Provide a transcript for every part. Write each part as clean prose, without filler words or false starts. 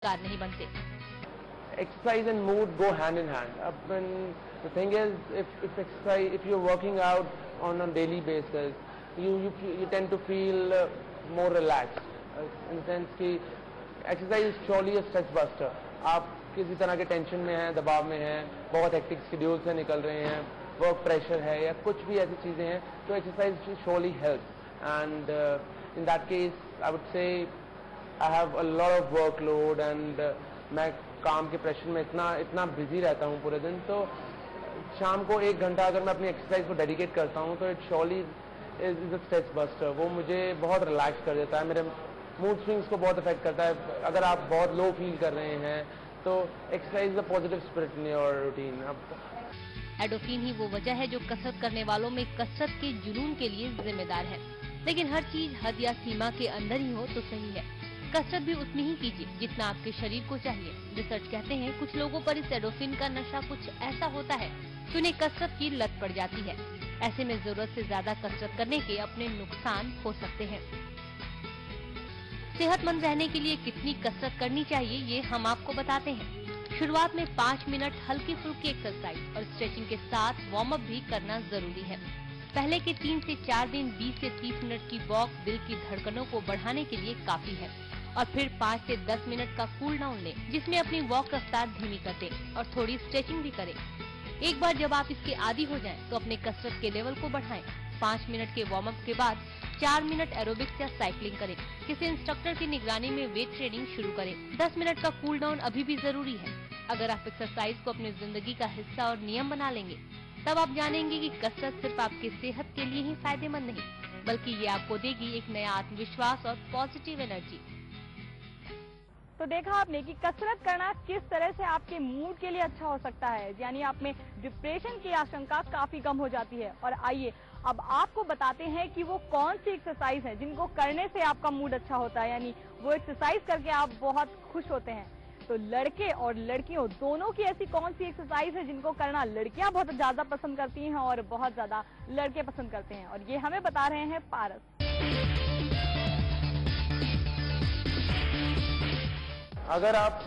शिकार नहीं बनते। Exercise and mood go hand in hand. The thing is, if you're working out on a daily basis, you tend to feel more relaxed. In the sense कि exercise is surely a stress buster. आप किसी तरह के tension में हैं, दबाव में हैं, बहुत हेक्टिक शेड्यूल से निकल रहे हैं, वर्क प्रेशर है या कुछ भी ऐसी चीजें हैं, तो exercise surely helps. And in that case, I would say I have a lot of workload and मैं काम के प्रेशर में इतना बिजी रहता हूँ पूरे दिन, तो शाम को 1 घंटा अगर मैं अपनी एक्सरसाइज को डेडिकेट करता हूँ तो it surely is a stress buster. वो मुझे बहुत रिलैक्स कर देता है, मेरे मूड स्विंग्स को बहुत इफेक्ट करता है. अगर आप बहुत लो फील कर रहे हैं तो exercise is a positive spirit in your routine. Endorphin ही वो वजह है जो कसरत करने वालों में कसरत के जुनून के लिए जिम्मेदार है. लेकिन हर चीज हद या सीमा के अंदर ही हो तो सही है. कसरत भी उतनी ही कीजिए जितना आपके शरीर को चाहिए. रिसर्च कहते हैं कुछ लोगों पर इस एंडोर्फिन का नशा कुछ ऐसा होता है कि उन्हें कसरत की लत पड़ जाती है. ऐसे में जरूरत से ज्यादा कसरत करने के अपने नुकसान हो सकते हैं. सेहतमंद रहने के लिए कितनी कसरत करनी चाहिए ये हम आपको बताते हैं. शुरुआत में 5 मिनट हल्की फुल्की एक्सरसाइज और स्ट्रेचिंग के साथ वार्म अप भी करना जरूरी है. पहले के 3 से 4 दिन 20 से 30 मिनट की वॉक दिल की धड़कनों को बढ़ाने के लिए काफी है. और फिर 5 से 10 मिनट का कूल डाउन लें, जिसमें अपनी वॉक रफ्तार धीमी कर दें और थोड़ी स्ट्रेचिंग भी करें. एक बार जब आप इसके आदी हो जाएं, तो अपने कसरत के लेवल को बढ़ाएं. 5 मिनट के वार्म अप के बाद 4 मिनट एरोबिक्स या साइकिलिंग करें. किसी इंस्ट्रक्टर की निगरानी में वेट ट्रेनिंग शुरू करें. 10 मिनट का कूल डाउन अभी भी जरूरी है. अगर आप एक्सरसाइज को अपनी जिंदगी का हिस्सा और नियम बना लेंगे, तब आप जानेंगे कि कसरत सिर्फ आपकी सेहत के लिए ही फायदेमंद नहीं, बल्कि ये आपको देगी एक नया आत्मविश्वास और पॉजिटिव एनर्जी. तो देखा आपने कि कसरत करना किस तरह से आपके मूड के लिए अच्छा हो सकता है. यानी आप में डिप्रेशन की आशंका काफी कम हो जाती है. और आइए अब आपको बताते हैं कि वो कौन सी एक्सरसाइज है जिनको करने से आपका मूड अच्छा होता है, यानी वो एक्सरसाइज करके आप बहुत खुश होते हैं. तो लड़के और लड़कियों दोनों की ऐसी कौन सी एक्सरसाइज है जिनको करना लड़कियां बहुत ज्यादा पसंद करती हैं और बहुत ज्यादा लड़के पसंद करते हैं, और ये हमें बता रहे हैं पारस. अगर आप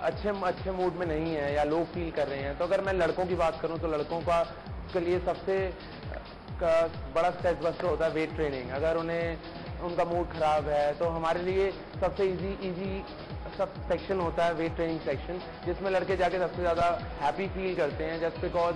अच्छे मूड में नहीं है या लो फील कर रहे हैं, तो अगर मैं लड़कों की बात करूं तो लड़कों का के लिए सबसे बड़ा स्ट्रेस बस्टर होता है वेट ट्रेनिंग. अगर उनका मूड खराब है तो हमारे लिए सबसे इजी सब सेक्शन होता है वेट ट्रेनिंग सेक्शन, जिसमें लड़के जाके सबसे ज्यादा हैप्पी फील करते हैं जस्ट बिकॉज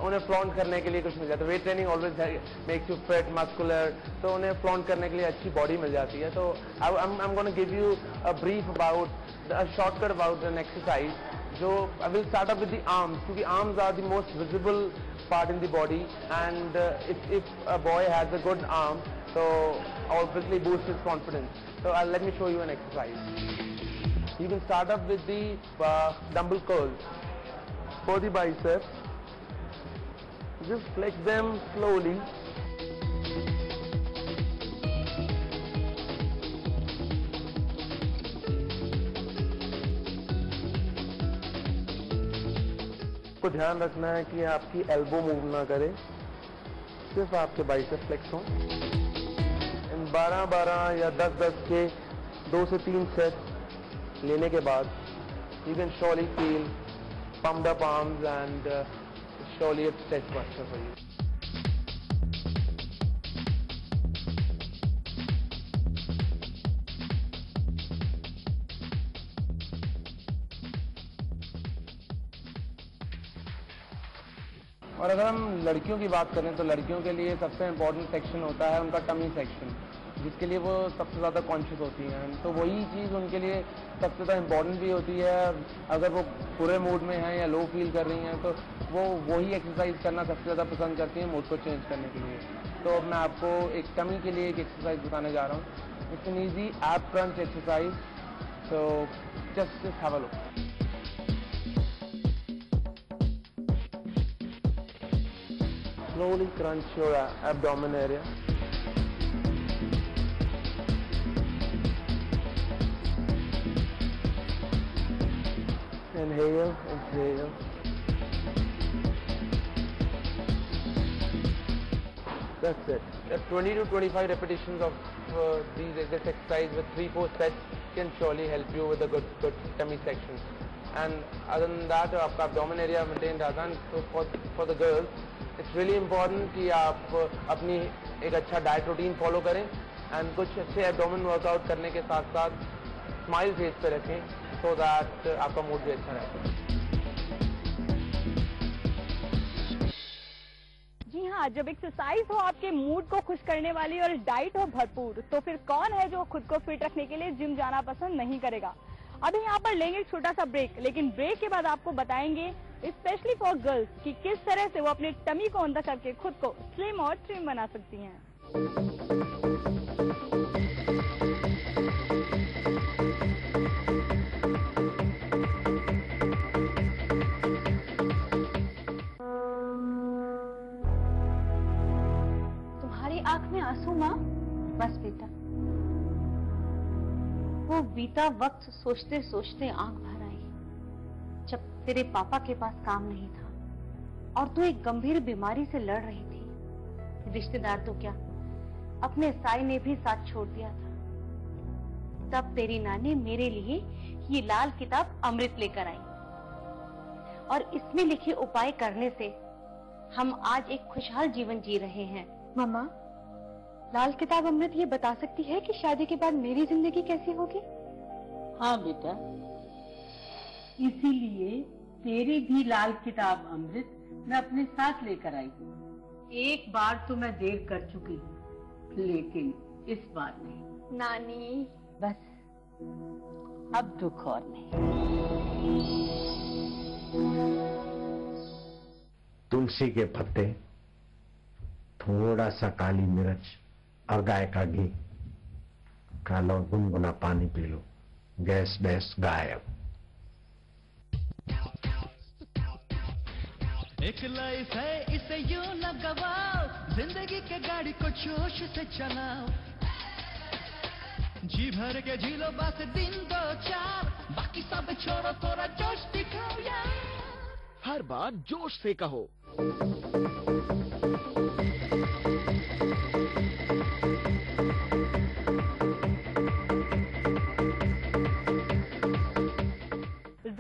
उन्हें फ्लॉन्ट करने के लिए कुछ मिल जाता है. Weight training always makes you fit muscular, तो उन्हें फ्लॉन्ट करने के लिए अच्छी बॉडी मिल जाती है. तो I am gonna give you a brief about a shortcut about an exercise. जो I will start up with the arms, क्योंकि arms are the most visible part in the body, and if a boy has a good arm, so obviously boosts his confidence. So let me show you an exercise. You can start up with the dumbbell curls for the biceps. Just flex them slowly. को ध्यान रखना है कि आपकी elbow move ना करे, सिर्फ आपके बाइसेप फ्लेक्स हों. इन 12-12 या 10-10 के 2 से 3 सेट लेने के बाद you can surely feel pumped up arms and surely it's stress buster for you. और अगर हम लड़कियों की बात करें तो लड़कियों के लिए सबसे इम्पोर्टेंट सेक्शन होता है उनका टमी सेक्शन, जिसके लिए वो सबसे ज़्यादा कॉन्शियस होती हैं. तो वही चीज़ उनके लिए सबसे ज़्यादा इम्पोर्टेंट भी होती है. अगर वो बुरे मूड में हैं या लो फील कर रही हैं तो वो वही एक्सरसाइज करना सबसे ज़्यादा पसंद करती हैं मूड को चेंज करने के लिए. तो अब मैं आपको एक टमी के लिए एक एक्सरसाइज बताने जा रहा हूँ. इट्स एन ईजी एब crunch exercise. So just have a look. Slowly crunch your abdomen area. Inhale, exhale. That's it. 20 to 25 repetitions of this exercise with 3-4 sets. can surely help you with a good tummy section. And other than that, आपका abdomen area maintain रहता है. So for the girls, it's really important कि आप अपनी एक अच्छा diet routine follow करें and कुछ अच्छे abdomen workout करने के साथ साथ smile face पे रखें, so that आपका mood भी अच्छा रहता है. जी हाँ, जब एक्सरसाइज हो आपके मूड को खुश करने वाली और डाइट हो भरपूर, तो फिर कौन है जो खुद को फिट रखने के लिए जिम जाना पसंद नहीं करेगा। अभी यहाँ पर लेंगे एक छोटा सा ब्रेक, लेकिन ब्रेक के बाद आपको बताएंगे स्पेशली फॉर गर्ल्स कि किस तरह से वो अपने टमी को अंदर करके खुद को स्लिम और ट्रिम बना सकती हैं। आंख में आंसू माँ? बस बेटा, वो बीता वक्त सोचते सोचते आंख भर आई, जब तेरे पापा के पास काम नहीं था और तू एक गंभीर बीमारी से लड़ रही थी। रिश्तेदार तो क्या, अपने साई ने भी साथ छोड़ दिया था। तब तेरी नानी मेरे लिए ये लाल किताब अमृत लेकर आई और इसमें लिखे उपाय करने से हम आज एक खुशहाल जीवन जी रहे हैं। मम्मा, लाल किताब अमृत ये बता सकती है कि शादी के बाद मेरी जिंदगी कैसी होगी? हाँ बेटा, इसीलिए तेरी भी लाल किताब अमृत मैं अपने साथ लेकर आई हूँ। एक बार तो मैं देर कर चुकी हूँ, लेकिन इस बार नहीं। नानी, बस अब दुख और नहीं। तुलसी के पत्ते, थोड़ा सा काली मिर्च और गाय का घी, खा लो, गुनगुना पानी पी लो, गैस बैस गायब। एक लाइफ है, इसे यूं न गवाओ, जिंदगी के गाड़ी को जोश से चलाओ, जी भर के जी लो बस दिन दो चार, बाकी सब छोड़ो, थोड़ा जोश दिखाओ यार। हर बात जोश से कहो।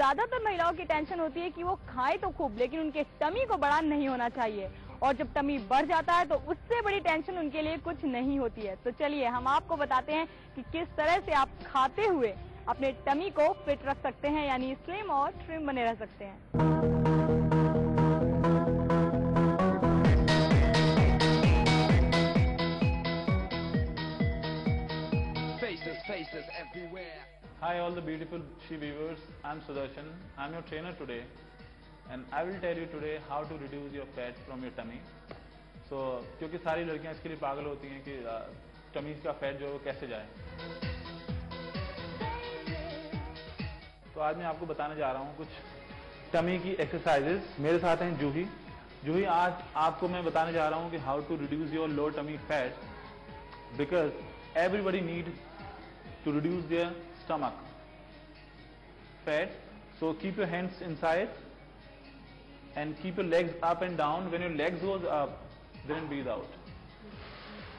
ज्यादातर महिलाओं की टेंशन होती है कि वो खाएं तो खूब, लेकिन उनके टमी को बड़ा नहीं होना चाहिए, और जब टमी बढ़ जाता है तो उससे बड़ी टेंशन उनके लिए कुछ नहीं होती है। तो चलिए हम आपको बताते हैं कि किस तरह से आप खाते हुए अपने टमी को फिट रख सकते हैं, यानी स्लिम और ट्रिम बने रह सकते हैं। Hi all the beautiful she viewers, I'm Sudarshan. I'm your trainer today and I will tell you today how to reduce your fat from your tummy. So क्योंकि सारी लड़कियां इसके लिए पागल होती हैं कि टमी का फैट जो है वो कैसे जाए। तो आज मैं आपको बताने जा रहा हूँ कुछ टमी की एक्सरसाइजेस। मेरे साथ हैं जूही। जूही, आज आपको मैं बताने जा रहा हूँ कि how to reduce your low tummy fat, because everybody need to reduce their stomach fat. So keep your hands inside and keep your legs up and down. When your legs goes up, then breathe out.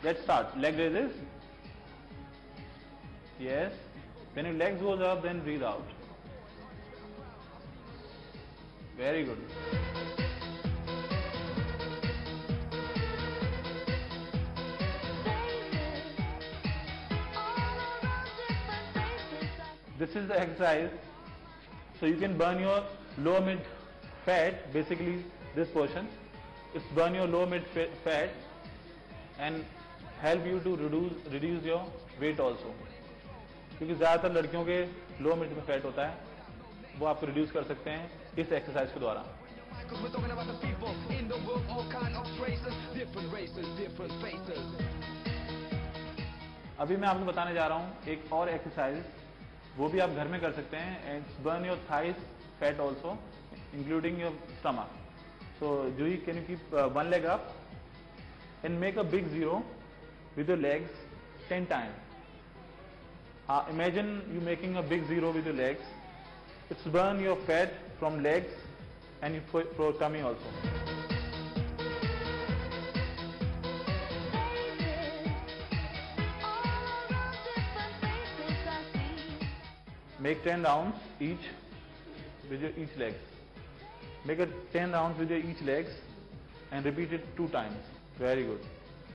Let's start. Leg raises. Yes. When your legs goes up, then breathe out. Very good. This is the exercise, so you can burn your low mid fat, basically this portion. It's burn your low mid fat and help you to reduce your weight also. क्योंकि ज़्यादातर लड़कियों के लो mid में fat होता है, वो आप reduce कर सकते हैं इस एक्सरसाइज के द्वारा। अभी मैं आपको बताने जा रहा हूँ एक और एक्सरसाइज, वो भी आप घर में कर सकते हैं। And burn your thighs fat also including your stomach. So Juhi, can you keep one leg up and make a big zero with your legs 10 times. Imagine you making a big zero with your legs. It's burn your fat from legs and your tummy also. Make 10 rounds each with your each legs. Make it 10 rounds with your each legs and repeat it 2 times. Very good.